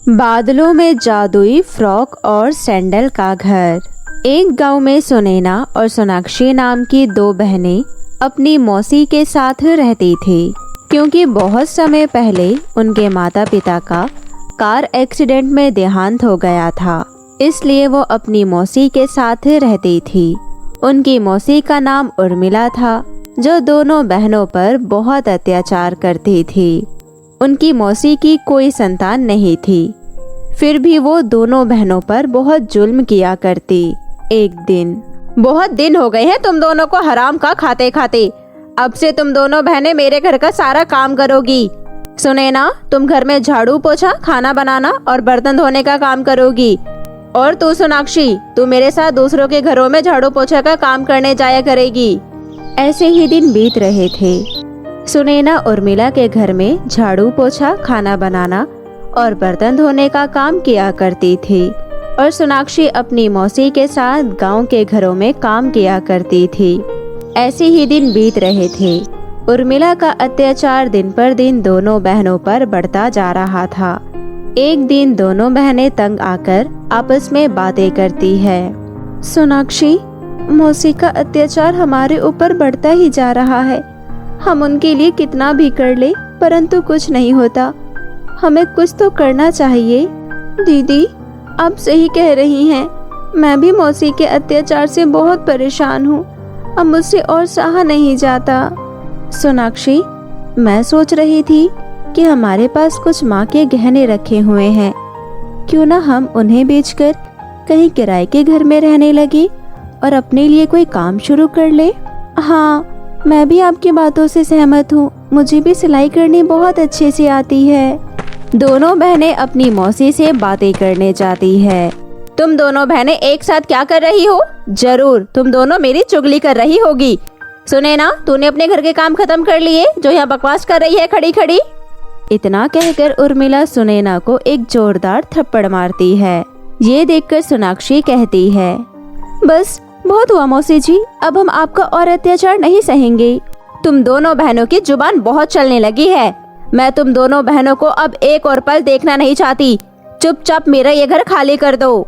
बादलों में जादुई फ्रॉक और सैंडल का घर। एक गांव में सुनैना और सोनाक्षी नाम की दो बहनें अपनी मौसी के साथ रहती थी। क्योंकि बहुत समय पहले उनके माता पिता का कार एक्सीडेंट में देहांत हो गया था, इसलिए वो अपनी मौसी के साथ रहती थी। उनकी मौसी का नाम उर्मिला था, जो दोनों बहनों पर बहुत अत्याचार करती थी। उनकी मौसी की कोई संतान नहीं थी, फिर भी वो दोनों बहनों पर बहुत जुल्म किया करती। एक दिन, बहुत दिन हो गए हैं तुम दोनों को हराम का खाते खाते। अब से तुम दोनों बहनें मेरे घर का सारा काम करोगी। सुनैना, तुम घर में झाड़ू पोछा, खाना बनाना और बर्तन धोने का काम करोगी। और तू सोनाक्षी, तू मेरे साथ दूसरों के घरों में झाड़ू पोछा का काम करने जाया करेगी। ऐसे ही दिन बीत रहे थे। सुनैना उर्मिला के घर में झाड़ू पोछा, खाना बनाना और बर्तन धोने का काम किया करती थी, और सोनाक्षी अपनी मौसी के साथ गांव के घरों में काम किया करती थी। ऐसे ही दिन बीत रहे थे। उर्मिला का अत्याचार दिन पर दिन दोनों बहनों पर बढ़ता जा रहा था। एक दिन दोनों बहनें तंग आकर आपस में बातें करती है। सोनाक्षी, मौसी का अत्याचार हमारे ऊपर बढ़ता ही जा रहा है। हम उनके लिए कितना भी कर ले, परंतु कुछ नहीं होता। हमें कुछ तो करना चाहिए। दीदी, आप सही कह रही हैं। मैं भी मौसी के अत्याचार से बहुत परेशान हूँ। अब मुझसे और सहा नहीं जाता। सोनाक्षी, मैं सोच रही थी कि हमारे पास कुछ माँ के गहने रखे हुए हैं, क्यों ना हम उन्हें बेचकर कहीं किराए के घर में रहने लगे और अपने लिए कोई काम शुरू कर ले। हाँ, मैं भी आपकी बातों से सहमत हूँ। मुझे भी सिलाई करनी बहुत अच्छे से आती है। दोनों बहनें अपनी मौसी से बातें करने जाती है। तुम दोनों बहनें एक साथ क्या कर रही हो? जरूर तुम दोनों मेरी चुगली कर रही होगी। सुनैना, तूने अपने घर के काम खत्म कर लिए जो यहाँ बकवास कर रही है खड़ी खड़ी? इतना कहकर उर्मिला सुनैना को एक जोरदार थप्पड़ मारती है। ये देखकर सोनाक्षी कहती है, बस बहुत हुआ मौसी जी, अब हम आपका और अत्याचार नहीं सहेंगे। तुम दोनों बहनों की जुबान बहुत चलने लगी है। मैं तुम दोनों बहनों को अब एक और पल देखना नहीं चाहती। चुपचाप मेरा ये घर खाली कर दो।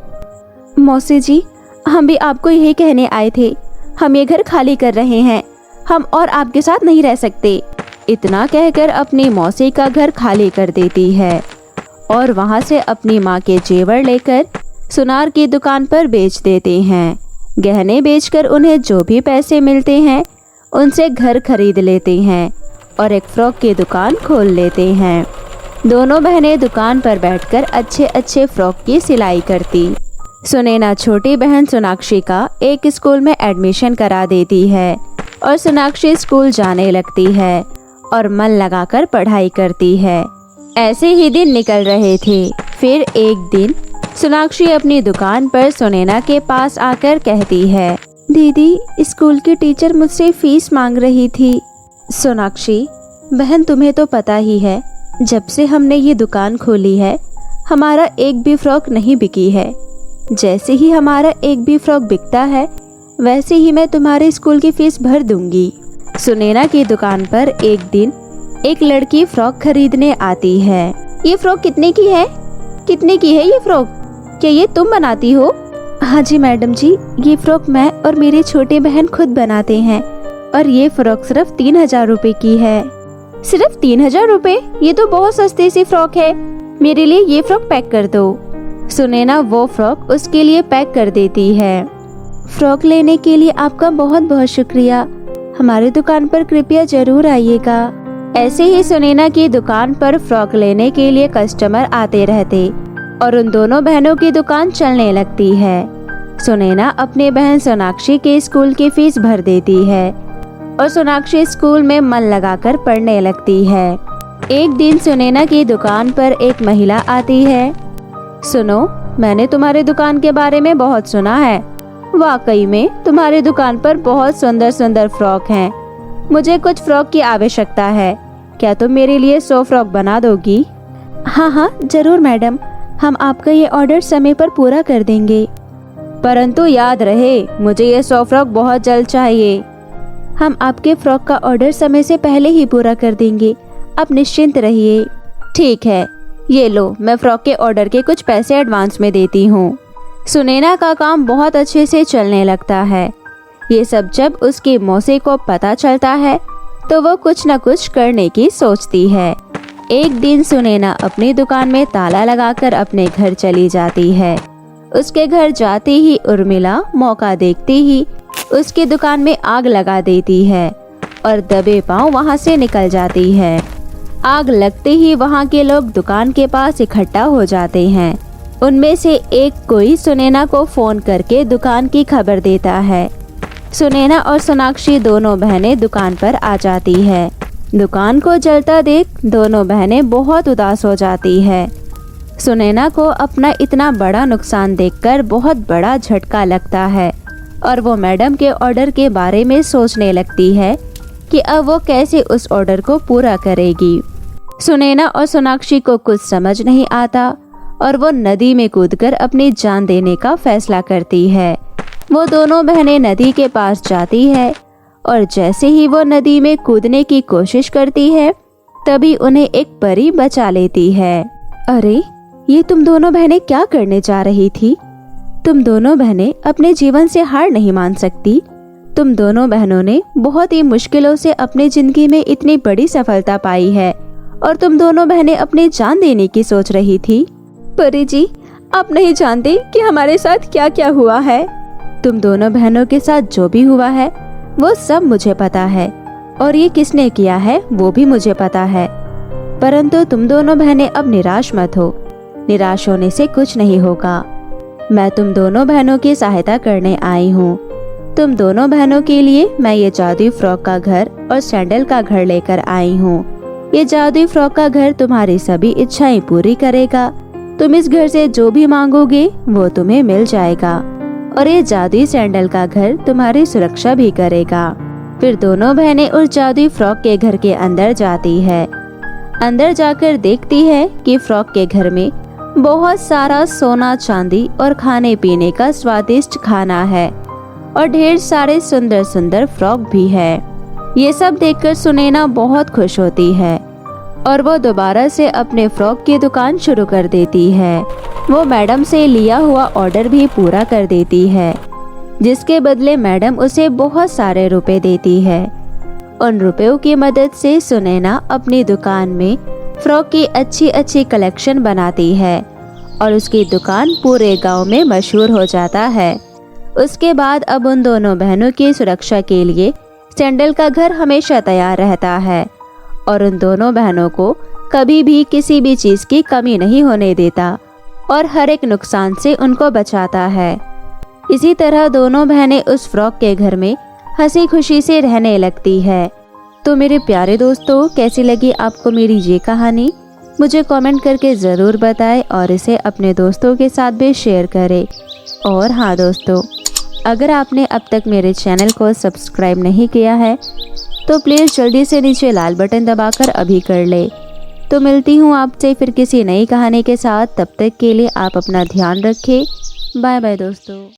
मौसी जी, हम भी आपको यही कहने आए थे। हम ये घर खाली कर रहे हैं। हम और आपके साथ नहीं रह सकते। इतना कहकर अपनी मौसी का घर खाली कर देती है और वहां से अपनी माँ के जेवर लेकर सुनार की दुकान पर बेच देते हैं। गहने बेचकर उन्हें जो भी पैसे मिलते हैं उनसे घर खरीद लेते हैं और एक फ्रॉक की दुकान खोल लेते हैं। दोनों बहनें दुकान पर बैठकर अच्छे अच्छे फ्रॉक की सिलाई करती। सुनैना छोटी बहन सोनाक्षी का एक स्कूल में एडमिशन करा देती है और सोनाक्षी स्कूल जाने लगती है और मन लगाकर पढ़ाई करती है। ऐसे ही दिन निकल रहे थे। फिर एक दिन सोनाक्षी अपनी दुकान पर सुनैना के पास आकर कहती है, दीदी, स्कूल की टीचर मुझसे फीस मांग रही थी। सोनाक्षी, बहन, तुम्हें तो पता ही है, जब से हमने ये दुकान खोली है हमारा एक भी फ्रॉक नहीं बिकी है। जैसे ही हमारा एक भी फ्रॉक बिकता है वैसे ही मैं तुम्हारे स्कूल की फीस भर दूंगी। सुनैना की दुकान पर एक दिन एक लड़की फ्रॉक खरीदने आती है। ये फ्रॉक कितने की है? कितने की है ये फ्रॉक? क्या ये तुम बनाती हो? हाँ जी मैडम जी, ये फ्रॉक मैं और मेरी छोटी बहन खुद बनाते हैं और ये फ्रॉक सिर्फ 3000 रुपए की है। सिर्फ 3000 रुपए? ये तो बहुत सस्ती सी फ्रॉक है। मेरे लिए ये फ्रॉक पैक कर दो। सुनैना वो फ्रॉक उसके लिए पैक कर देती है। फ्रॉक लेने के लिए आपका बहुत बहुत शुक्रिया। हमारी दुकान पर कृपया जरूर आइएगा। ऐसे ही सुनैना की दुकान पर फ्रॉक लेने के लिए कस्टमर आते रहते और उन दोनों बहनों की दुकान चलने लगती है। सुनैना अपनी बहन सोनाक्षी के स्कूल की फीस भर देती है और सोनाक्षी स्कूल में मन लगाकर पढ़ने लगती है। एक दिन सुनैना की दुकान पर एक महिला आती है। सुनो, मैंने तुम्हारी दुकान के बारे में बहुत सुना है। वाकई में तुम्हारी दुकान पर बहुत सुंदर सुंदर फ्रॉक हैं। मुझे कुछ फ्रॉक की आवश्यकता है। क्या तुम मेरे लिए 100 फ्रॉक बना दोगी? हाँ हाँ, जरूर मैडम, हम आपका ये ऑर्डर समय पर पूरा कर देंगे। परंतु याद रहे, मुझे ये 100 फ्रॉक बहुत जल्द चाहिए। हम आपके फ्रॉक का ऑर्डर समय से पहले ही पूरा कर देंगे। आप निश्चिंत रहिए। ठीक है, ये लो, मैं फ्रॉक के ऑर्डर के कुछ पैसे एडवांस में देती हूँ। सुनैना का काम बहुत अच्छे से चलने लगता है। ये सब जब उसकी मौसी को पता चलता है तो वो कुछ न कुछ करने की सोचती है। एक दिन सुनैना अपनी दुकान में ताला लगाकर अपने घर चली जाती है। उसके घर जाते ही उर्मिला मौका देखती ही उसकी दुकान में आग लगा देती है और दबे पांव वहां से निकल जाती है। आग लगते ही वहां के लोग दुकान के पास इकट्ठा हो जाते हैं। उनमें से एक कोई सुनैना को फोन करके दुकान की खबर देता है। सुनैना और सोनाक्षी दोनों बहनें दुकान पर आ जाती है। दुकान को जलता देख दोनों बहनें बहुत उदास हो जाती है। सुनैना को अपना इतना बड़ा नुकसान देखकर बहुत बड़ा झटका लगता है और वो मैडम के ऑर्डर के बारे में सोचने लगती है कि अब वो कैसे उस ऑर्डर को पूरा करेगी। सुनैना और सोनाक्षी को कुछ समझ नहीं आता और वो नदी में कूदकर अपनी जान देने का फैसला करती है। वो दोनों बहनें नदी के पास जाती है और जैसे ही वो नदी में कूदने की कोशिश करती है तभी उन्हें एक परी बचा लेती है। अरे, ये तुम दोनों बहनें क्या करने जा रही थी? तुम दोनों बहनें अपने जीवन से हार नहीं मान सकती। तुम दोनों बहनों ने बहुत ही मुश्किलों से अपनी जिंदगी में इतनी बड़ी सफलता पाई है और तुम दोनों बहनें अपनी जान देने की सोच रही थी। परी जी, आप नहीं जानते कि हमारे साथ क्या क्या हुआ है। तुम दोनों बहनों के साथ जो भी हुआ है वो सब मुझे पता है और ये किसने किया है वो भी मुझे पता है। परंतु तुम दोनों बहनें अब निराश मत हो। निराश होने से कुछ नहीं होगा। मैं तुम दोनों बहनों की सहायता करने आई हूँ। तुम दोनों बहनों के लिए मैं ये जादुई फ्रॉक का घर और सैंडल का घर लेकर आई हूँ। ये जादुई फ्रॉक का घर तुम्हारी सभी इच्छाएं पूरी करेगा। तुम इस घर से जो भी मांगोगे वो तुम्हें मिल जाएगा और ये जादुई सैंडल का घर तुम्हारी सुरक्षा भी करेगा। फिर दोनों बहनें उस जादुई फ्रॉक के घर के अंदर जाती है। अंदर जाकर देखती है कि फ्रॉक के घर में बहुत सारा सोना चांदी और खाने पीने का स्वादिष्ट खाना है और ढेर सारे सुंदर सुंदर फ्रॉक भी है। ये सब देखकर सुनैना बहुत खुश होती है और वो दोबारा से अपने फ्रॉक की दुकान शुरू कर देती है। वो मैडम से लिया हुआ ऑर्डर भी पूरा कर देती है, जिसके बदले मैडम उसे बहुत सारे रुपए देती है। उन रुपयों की मदद से सुनैना अपनी दुकान में फ्रॉक की अच्छी अच्छी कलेक्शन बनाती है और उसकी दुकान पूरे गांव में मशहूर हो जाता है। उसके बाद अब उन दोनों बहनों की सुरक्षा के लिए सैंडल का घर हमेशा तैयार रहता है और उन दोनों बहनों को कभी भी किसी भी चीज की कमी नहीं होने देता और हर एक नुकसान से उनको बचाता है। इसी तरह दोनों बहनें उस फ्रॉक के घर में हंसी खुशी से रहने लगती है। तो मेरे प्यारे दोस्तों, कैसी लगी आपको मेरी ये कहानी? मुझे कमेंट करके ज़रूर बताएं और इसे अपने दोस्तों के साथ भी शेयर करें। और हाँ दोस्तों, अगर आपने अब तक मेरे चैनल को सब्सक्राइब नहीं किया है तो प्लीज़ जल्दी से नीचे लाल बटन दबाकर अभी कर ले। तो मिलती हूँ आपसे फिर किसी नई कहानी के साथ। तब तक के लिए आप अपना ध्यान रखें। बाय बाय दोस्तों।